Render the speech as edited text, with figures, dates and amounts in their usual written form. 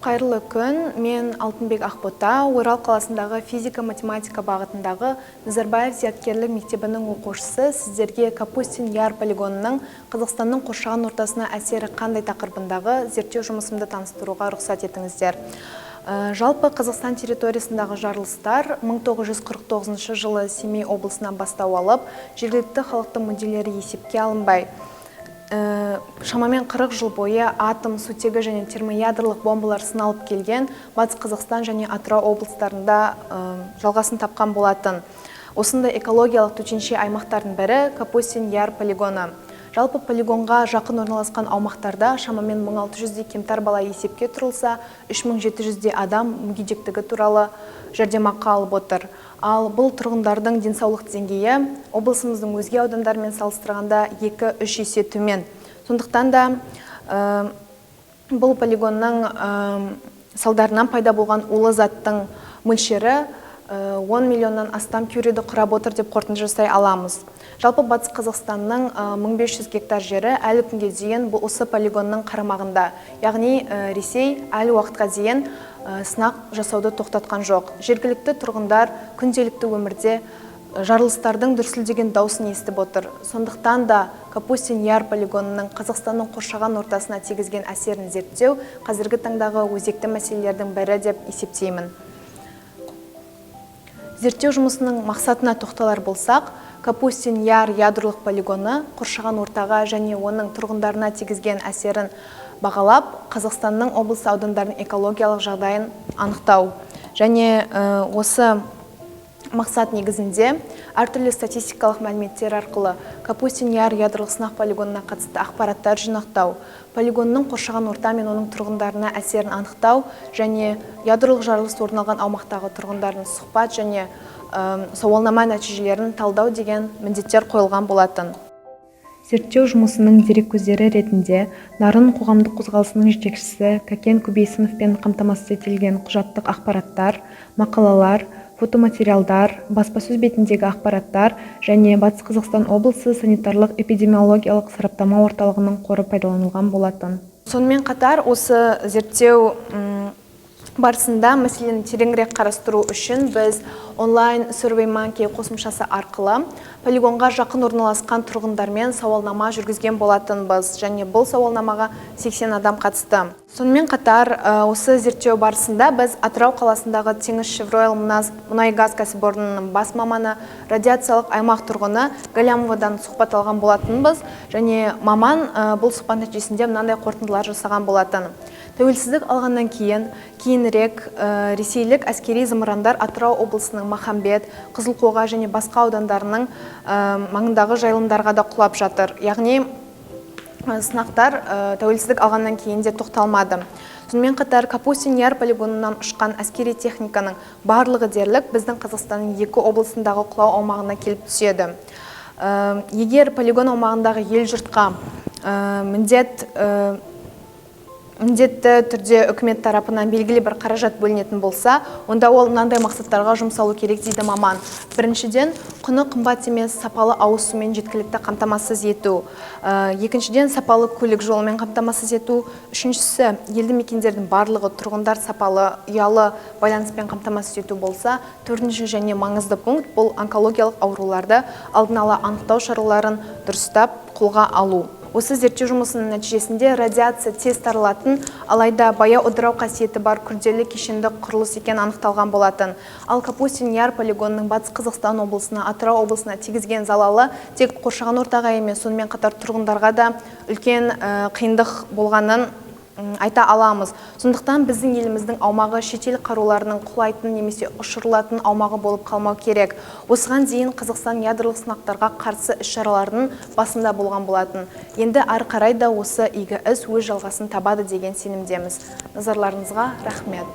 Қайырлы күн, мен Алтынбек Ақбота, Орал қаласындағы физика-математика бағытындағы Назарбаев зияткерлік мектебінің оқушысы. Сіздерге Капустин Яр полигонының Қазақстанның қоршаған ортасына әсері қандай тақырыбындағы зерттеу жұмысымды таныстыруға рұқсат етіңіздер. Жалпы Қазақстан территориясындағы жарылыстар 1949 жылы Семей облысынан бастау алып, жергілікті халықтың мүдделері есепке алынбай, шамамен 40 жыл бойы атом, сутегі және термоядролық бомбалар сыналып келген Батыс Қазақстан және Атырау облыстарында жалғасын тапқан болатын. Осындай экологиялық төтенше аймақтардың бірі Капустин Яр полигоны. Жалпы полигонға жақын орналасқан аумақтарда шамамен 1600-де кемтар бала есепке тұрылса, 3700-де адам мүгедектігі туралы жәрдемақы алып отыр. Ал бұл тұрғындардың денсаулық деңгейі облысымыздың өзге аудандарымен салыстырғанда 2-3 есе төмен. Сондықтан да бұл полигонның салдарынан пайда болған улы заттың мөлшері 10 миллионнан астам кюриді құрап отыр деп қорытынды жасай аламыз. Жалпы Батыс Қазақстанның 1500 гектар жері әлі күнге дейін бұл осы полигонның қарамағында. Яғни Ресей әлі уақытқа дейін сынақ жасауды тоқтатқан жоқ. Жергілікті тұрғындар күнделікті өмірде жарылыстардың дүрсілдеген дауысын естіп отыр. Сондықтан да Капустин Яр полигонының Қазақстанның қоршаған ортасына тигізген әсерін зерттеу қазіргі таңдағы өзекті мәселелердің бірі деп есептеймін. Зерттеу жұмысының мақсатына тоқталар болсақ, Капустин Яр ядролық полигоны қоршаған ортаға және оның тұрғындарына тигізген әсерін бағалап, Қазақстанның облыс аудандарының экологиялық жағдайын анықтау. Және осы мақсат негізінде әртүрлі статистикалық мәліметтер арқылы Капустин Яр ядролық сынақ полигонына қатысты ақпараттар жинақтау, полигонның қоршаған орта мен оның тұрғындарына әсерін анықтау және ядролық жарылыс орын алған аумақтағы тұрғындардың сұхбат және сауалнама нәтижелерін талдау деген міндеттер қойылған болатын. Зерттеу жұмысының дереккөздері ретінде Нарын қоғамдық қозғалысының жетекшісі Кәкен Көбейсіновпен қамтамасыз етілген құжаттық ақпараттар, мақалалар, фотоматериалдар, баспасөз бетіндегі ақпараттар және Батыс Қазақстан облысы санитарлық-эпидемиологиялық сараптама орталығының қоры пайдаланылған болатын. Сонымен қатар осы зерттеу барысында мәселені тереңірек қарастыру үшін біз онлайн SurveyMonkey қосымшасы арқылы полигонға жақын орналасқан тұрғындармен сауалнама жүргізген болатынбыз, және бұл сауалнамаға 80 адам қатысты. Сонымен қатар осы зерттеу барысында біз Атырау қаласындағы Теңізшевройл мұнай-газ кәсіпорнының бас маманы, радиациялық аймақ тұрғыны Галямовадан сұхбат алған болатынбыз, және маман бұл сұхбат нәтижесінде мынандай қорытындылар жасаған болатын. Тәуелсіздік алғаннан кейінірек ресейлік әскери зымырандар Атырау облысының Махамбет, Қызылқоға және басқа аудандарының маңындағы жайылымдарға да құлап жатыр. Яғни сынақтар тәуелсіздік алғаннан кейін де тоқталмады. Сонымен қатар Капустин Яр полигонынан ұшқан әскери техниканың барлығы дерлік біздің Қазақстанның 2 облысындағы құлау аумағына келіп түседі. Егер полигон аумағындағы ел жұртқа міндетті түрде үкімет тарапынан белгілі бір қаражат бөлінетін болса, онда ол мынандай мақсаттарға жұмсалу керек дейді маман. Біріншіден, құны қымбат емес сапалы ауыз сумен жеткілікті қамтамасыз ету. Екіншіден, сапалы көлік жолымен қамтамасыз ету. Үшіншісі, елді мекендердің барлығы тұрғындар сапалы ұялы байланыспен қамтамасыз ету болса, төртінші және маңызды пункт бұл онкологиялық ауруларды алдын ала анықтау шараларын дұрыстап қолға алу. Осы зерттеу жұмысының нәтижесінде радиация тез таралатын, алайда баяу ыдырау қасиеті бар күрделі кешенді құрылыс екен анықталған болатын. Ал Капустин Яр полигонының Батыс Қазақстан облысына, Атырау облысына тигізген залалы тек қоршаған ортаға емес, сонымен қатар тұрғындарға да үлкен қиындық болғанын айта аламыз. Сондықтан біздің еліміздің аумағы шетел қаруларының құлайтын немесе ұшырылатын аумағы болып қалмау керек. Осыған дейін Қазақстан ядролық сынақтарға қарсы іс-шаралардың басында болған болатын. Енді ары қарай да осы игі іс өз жалғасын табады деген сенімдеміз. Назарларыңызға рахмет.